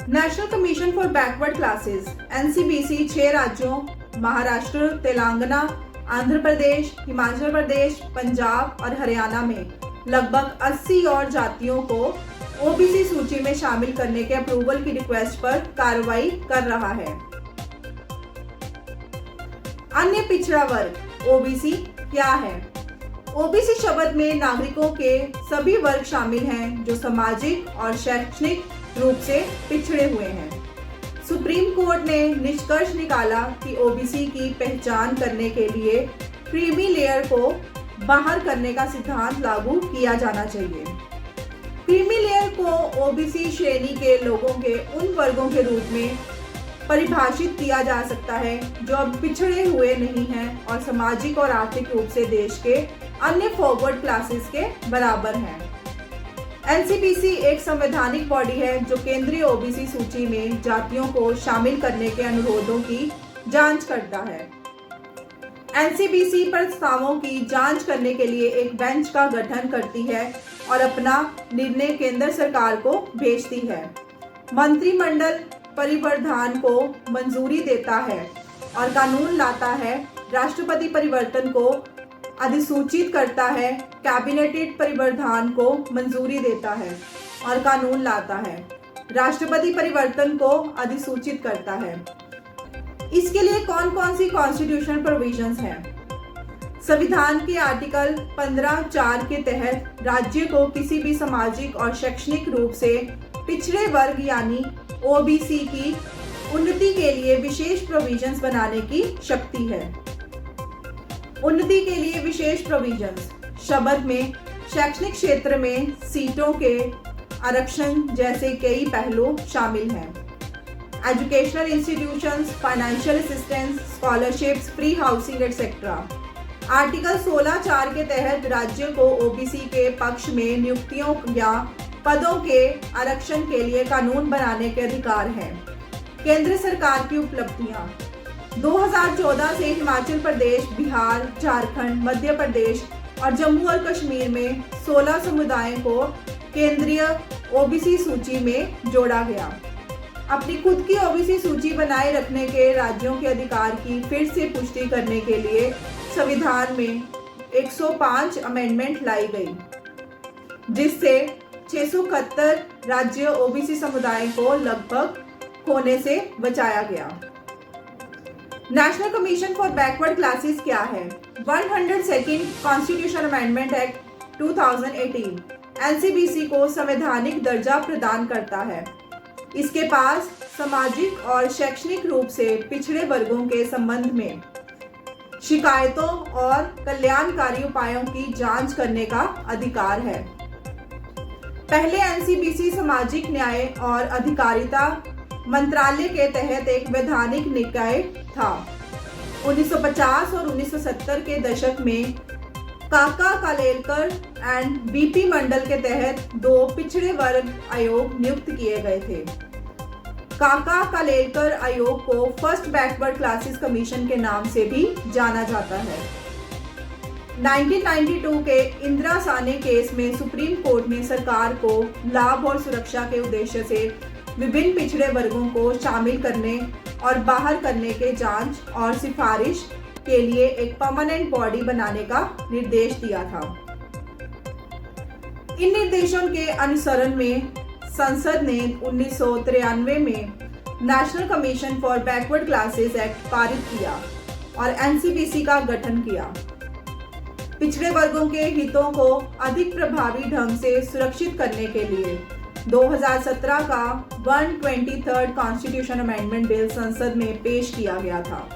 National commission for backward classes NCBC 6 राज्यों महाराष्ट्र, तेलंगाना, आंध्र प्रदेश, हिमाचल प्रदेश, पंजाब और हरियाणा में लगभग 80 और जातियों को ओबीसी सूची में शामिल करने के अप्रूवल की रिक्वेस्ट पर कार्रवाई कर रहा है। अन्य पिछड़ा वर्ग ओबीसी क्या है? ओबीसी शब्द में नागरिकों के सभी वर्ग शामिल हैं जो सामाजिक और शैक्षणिक रूप से पिछड़े हुए हैं। सुप्रीम कोर्ट ने निष्कर्ष निकाला कि ओबीसी की पहचान करने के लिए क्रीमी लेयर को बाहर करने का सिद्धांत लागू किया जाना चाहिए। क्रीमी लेयर को ओबीसी श्रेणी के लोगों के उन वर्गों के रूप में परिभाषित किया जा सकता है जो अब पिछड़े हुए नहीं हैं और सामाजिक और आर्थिक रूप से देश के अन्य फॉरवर्ड क्लासेस के बराबर हैं। एनसीबीसी एक संवैधानिक बॉडी है जो केंद्रीय ओबीसी सूची में जातियों को शामिल करने के अनुरोधों की जांच करता है। एनसीबीसी प्रस्तावों की जांच करने के लिए एक बेंच का गठन करती है और अपना निर्णय केंद्र सरकार को भेजती है। मंत्रिमंडल परिवर्तन को मंजूरी देता है और कानून लाता है। राष्ट्रपति परिवर्तन को अधिसूचित करता है। कैबिनेट परिवर्तन को मंजूरी देता है और कानून लाता है। राष्ट्रपति परिवर्तन को अधिसूचित करता है। इसके लिए कौन कौन सी कॉन्स्टिट्यूशनल प्रोविजंस हैं? संविधान के आर्टिकल 15(4) के तहत राज्य को किसी भी सामाजिक और शैक्षणिक रूप से पिछड़े वर्ग यानी ओबीसी की उन्नति के लिए विशेष प्रोविजंस बनाने की शक्ति है। उन्नति के लिए विशेष प्रोविजंस शब्द में शैक्षणिक क्षेत्र में सीटों के आरक्षण जैसे कई पहलू शामिल हैं। Educational institutions, financial assistance, scholarships, free housing etcetera. Article 16(4) के तहत राज्य को ओबीसी के पक्ष में नियुक्तियों या पदों के आरक्षण के लिए कानून बनाने के अधिकार हैं। केंद्र सरकार की उपलब्धियां 2014 से हिमाचल प्रदेश, बिहार, झारखंड, मध्य प्रदेश और जम्मू और कश्मीर में 16 समुदायों को केंद्रीय ओबीसी सूची में जोड़ा गया। अपनी खुद की ओबीसी सूची बनाए रखने के राज्यों के अधिकार की फिर से पुष्टि करने के लिए संविधान में 105 अमेंडमेंट लाई गई, जिससे 671 राज्य ओबीसी समुदाय को लगभग खोने से बचाया गया। National commission for backward classes क्या है? 102nd constitution amendment act 2018 NCBC को संवैधानिक दर्जा प्रदान करता है। इसके पास सामाजिक और शैक्षणिक रूप से पिछड़े वर्गों के संबंध में शिकायतों और कल्याणकारी उपायों की जांच करने का अधिकार है। पहले एनसीबीसी सामाजिक न्याय और अधिकारिता मंत्रालय के तहत एक वैधानिक निकाय था। 1950 और 1970 के दशक में काका कालेलकर एंड बीपी मंडल के तहत 2 पिछड़े वर्ग आयोग नियुक्त किए गए थे। काका कालेलकर आयोग को फर्स्ट बैकवर्ड क्लासेस कमीशन के नाम से भी जाना जाता है। 1992 के इंदिरा साने केस में सुप्रीम कोर्ट ने सरकार को लाभ और सुरक्षा के उद्देश्य से विभिन्न पिछड़े वर्गों को शामिल करने और बाहर करने के जांच और सिफारिश के लिए एक परमानेंट बॉडी बनाने का निर्देश दिया था। इन निर्देशों के अनुसरण में संसद ने 1993 में national commission for backward classes act पारित किया और एनसीबीसी का गठन किया। पिछड़े वर्गों के हितों को अधिक प्रभावी ढंग से सुरक्षित करने के लिए 2017 का 123rd कॉन्स्टिट्यूशन अमेंडमेंट बिल संसद में पेश किया गया था।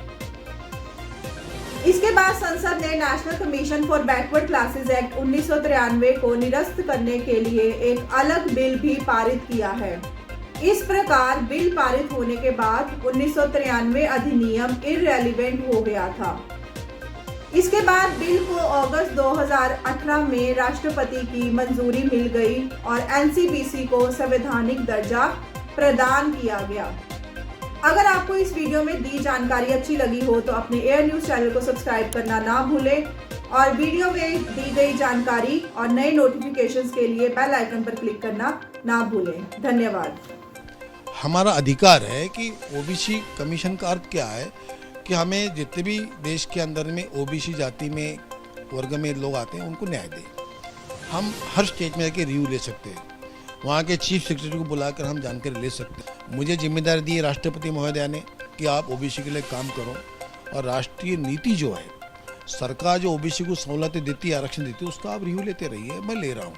इसके बाद संसद ने national commission for backward classes act 1993 को निरस्त करने के लिए एक अलग बिल भी पारित किया है। इस प्रकार बिल पारित होने के बाद 1993 अधिनियम इररेलेवेंट हो गया था। इसके बाद बिल को अगस्त 2018 में राष्ट्रपति की मंजूरी मिल गई और एनसीबीसी को संवैधानिक दर्जा प्रदान किया गया। अगर आपको इस वीडियो में दी जानकारी अच्छी लगी हो तो अपने एयर न्यूज चैनल को सब्सक्राइब करना ना भूलें और वीडियो में दी गई जानकारी और नए नोटिफिकेशंस के लिए बेल आइकन पर क्लिक करना ना भूलें। धन्यवाद। हमारा अधिकार है कि ओबीसी कमीशन का अर्थ क्या है कि हमें जितने भी देश के अंदर में ओबीसी जाति में वर्ग में लोग आते हैं उनको न्याय दें। हम हर स्टेट में जाके रिव्यू ले सकते हैं, वहाँ के चीफ सेक्रेटरी को बुलाकर हम जानकारी ले सकते हैं। मुझे जिम्मेदारी दी है राष्ट्रपति महोदया ने कि आप ओबीसी के लिए काम करो, और राष्ट्रीय नीति जो है, सरकार जो ओबीसी को सहूलतें देती है, आरक्षण देती है, उसका आप रिव्यू लेते रहिए। मैं ले रहा हूँ।